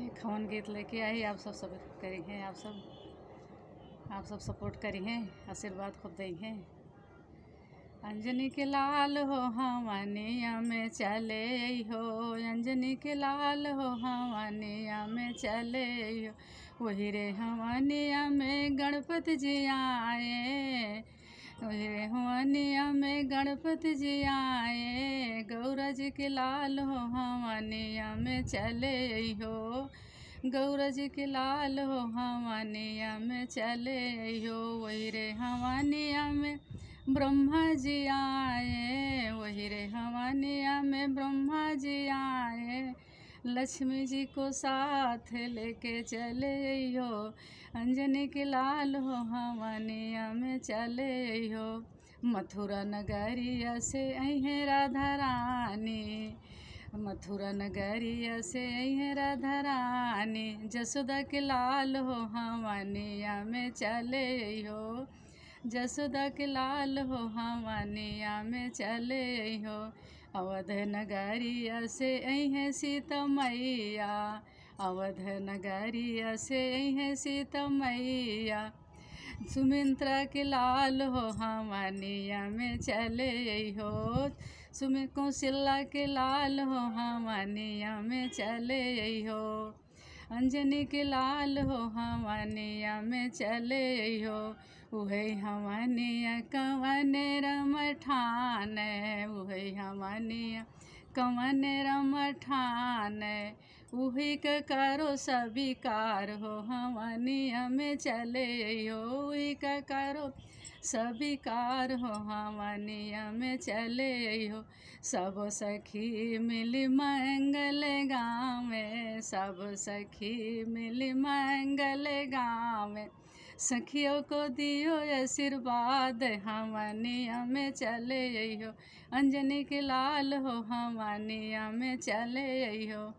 एक हवन गीत लेके आई। आप सब करी हैं, आप सब सपोर्ट करी हैं, आशीर्वाद खूब दी हैं। अंजनी के लाल हो हवनिया में चले हो, अंजनी के लाल हो हवनिया में चले हो। वही रे हवनिया में गणपति जी आए, वही रे हवनिया में गणपति जी आए। गौरा जी के लाल हो हवनिया में चले हो, गौरा जी के लाल हो हवनिया में चले हो। वही रे हवनिया में ब्रह्मा जी आए, वही रे हवनिया में ब्रह्मा जी आए। लक्ष्मी जी को साथ लेके चले हो, अंजनी के लाल हो हवनिया में चले हो। मथुरा नगरिया से अहे राधा रानी, मथुरा नगरिया से अहे राधा रानी। जसोदा के लाल हो हवनिया में चले हो, जसोदा के लाल हो हवनिया में चले हो। अवध नगरिया से अहे सीता मैया, अवध नगरिया से अहे सीता मैया। सुमित्रा के लाल हो हवनिया में चले हो, कौशल्या के लाल हो हवनिया में चले हो। अंजनी के लाल हो हवनिया में चले हो। उहे हवनिया कवन रम ठान, उहे हवनिया कवन रम ठान। उही के करो स्वीकार हो हवनिया में चले हो, उही का करो स्वीकार हो हवनिया में चले हो। सब सखी मिली मंगल गावे, सब सखी मिली मंगल गावे। सखियों को दियो आशीर्वाद हवनिया में चले हो, अंजनी के लाल हो हवनिया में चले हो।